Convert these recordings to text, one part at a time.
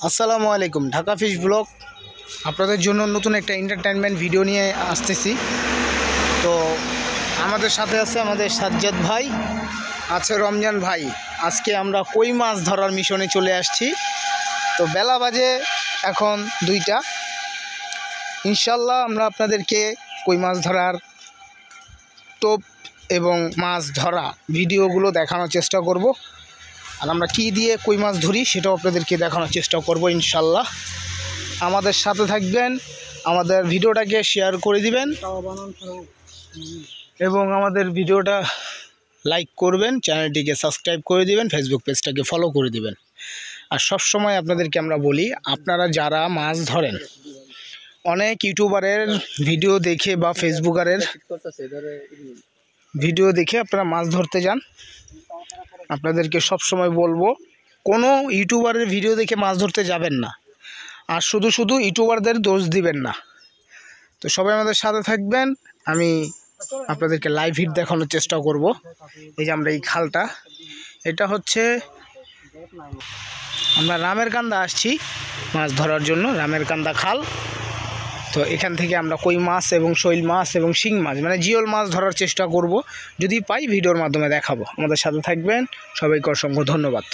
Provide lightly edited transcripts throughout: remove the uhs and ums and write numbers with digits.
আসসালামু আলাইকুম। Dhaka fish blog আপনাদের জন্য নতুন একটা এন্টারটেইনমেন্ট ভিডিও নিয়ে আসতেছি। তো আমাদের সাথে আছে আমাদের সাজ্জাদ ভাই, আছে রমজান ভাই। আজকে আমরা কই মাছ ধরার মিশনে চলে আসছি। তো বেলা বাজে এখন 2টা। ইনশাল্লাহ আমরা আপনাদেরকে কই মাছ ধরার টোপ এবং মাছ ধরা ভিডিওগুলো দেখানোর চেষ্টা করব। আর আমরা কী দিয়ে কই মাছ ধরি সেটাও আপনাদেরকে দেখানোর চেষ্টা করব ইনশাল্লাহ। আমাদের সাথে থাকবেন, আমাদের ভিডিওটাকে শেয়ার করে দিবেন এবং আমাদের ভিডিওটা লাইক করবেন, চ্যানেলটিকে সাবস্ক্রাইব করে দিবেন, ফেসবুক পেজটাকে ফলো করে দিবেন। আর সব সময় আপনাদেরকে আমরা বলি, আপনারা যারা মাছ ধরেন, অনেক ইউটিউবারের ভিডিও দেখে বা ফেসবুকারের ভিডিও দেখে আপনারা মাছ ধরতে যান। আপনাদেরকে সব সময় বলবো, কোনো ইউটিউবারের ভিডিও দেখে মাছ ধরতে যাবেন না, আর শুধু শুধু ইউটিউবারদের দোষ দিবেন না। তো সবাই আমাদের সাথে থাকবেন। আমি আপনাদেরকে লাইভ হিট দেখানোর চেষ্টা করব। এই যে আমরা এই খালটা, এটা হচ্ছে আমরা রামের কান্দা আসছি মাছ ধরার জন্য, রামের কান্দা খাল। তো এখান থেকে আমরা কই মাছ এবং শৈল মাছ এবং শিং মাছ মানে জিওল মাছ ধরার চেষ্টা করব। যদি পাই ভিডিওর মাধ্যমে দেখাবো। আমাদের সাথে থাকবেন। সবাইকে অসংখ্য ধন্যবাদ।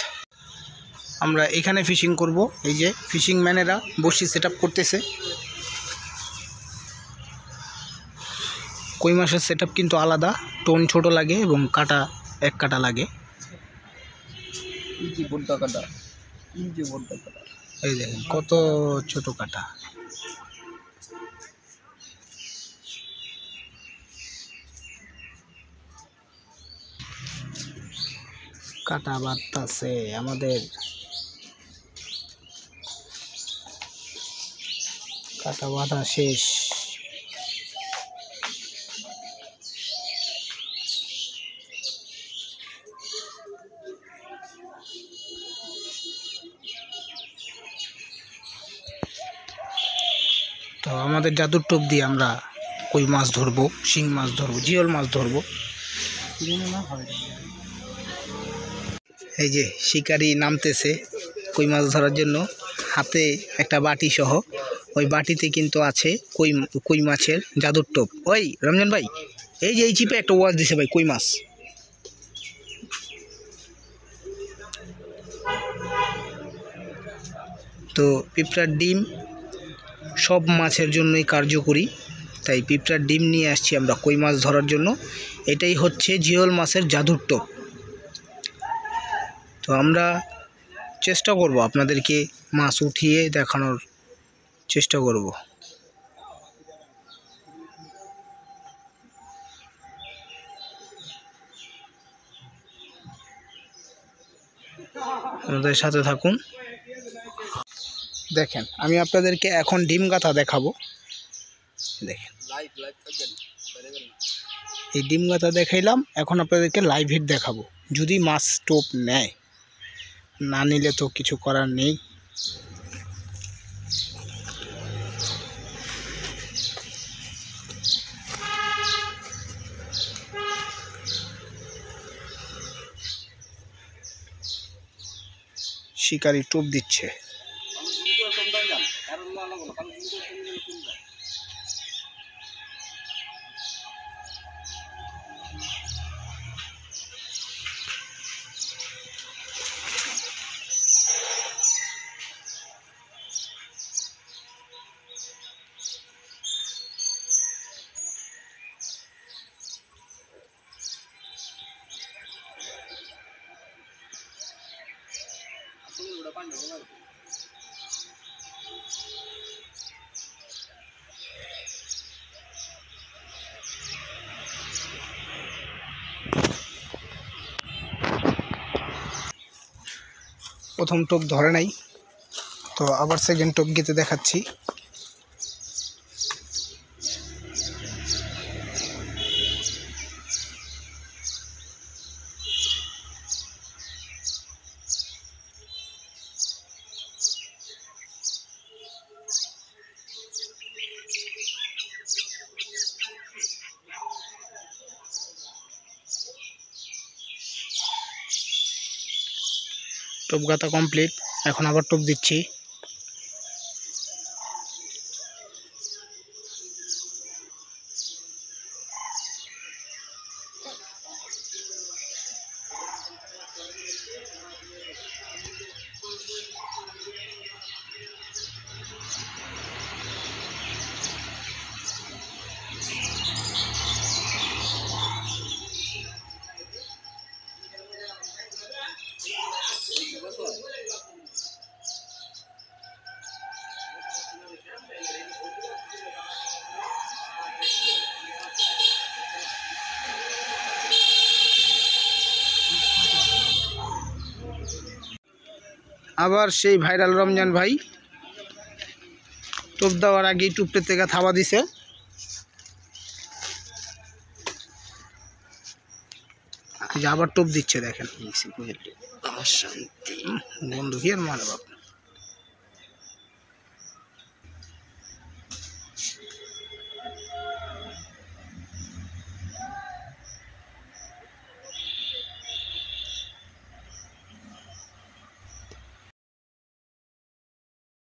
আমরা এখানে ফিশিং করব। এই যে ফিশিং ম্যানেরা বসি সেট আপ করতেছে। কই মাছের সেট আপ কিন্তু আলাদা, টোন ছোট লাগে এবং কাটা এক কাটা লাগে। এই দেখেন কত ছোট কাটা। কাটা বাড়তাছে আমাদের, কাটা বাঁধা শেষ। তো আমাদের জাদুর টোপ দিয়ে আমরা কই মাছ ধরবো, শিং মাছ ধরবো, জিওল মাছ ধরবো। এই যে শিকারি নামতেছে কই মাছ ধরার জন্য, হাতে একটা বাটি সহ। ওই বাটিতে কিন্তু আছে কই মাছের জাদুর টোপ। ওই রমজান ভাই, এই যে এই চিপে একটা ওয়াজ দিছে ভাই, কই মাছ। তো পিঁপড়ার ডিম সব মাছের জন্যই কার্যকরী, তাই পিঁপড়ার ডিম নিয়ে আসছি আমরা কই মাছ ধরার জন্য। এটাই হচ্ছে জিওল মাছের জাদুর টোপ। তো আমরা চেষ্টা করব আপনাদেরকে মাছ উঠিয়ে দেখানোর চেষ্টা করব। আমাদের সাথে থাকুন। দেখেন আমি আপনাদেরকে এখন ডিম গাথা দেখাবো। দেখেন এই ডিম গাথা দেখাইলাম, এখন আপনাদেরকে লাইভ হিট দেখাবো। যদি মাছ টোপ নেয়, না নিলে তো কিছু করার নেই। শিকারি টোপ দিচ্ছে। প্রথম টোপ ধরে নাই, তো আবার সেকেন্ড টোপ গেতে দেখাচ্ছি। টোপ গাঁথা কমপ্লিট, এখন আবার টোপ দিচ্ছি। আবার সেই ভাইরাল রমজান ভাই টোপ দেওয়ার আগেই টুপটের থেকে থাবা দিছে। আবার টোপ দিচ্ছে দেখেন বন্ধু কি আর মানে বাপ।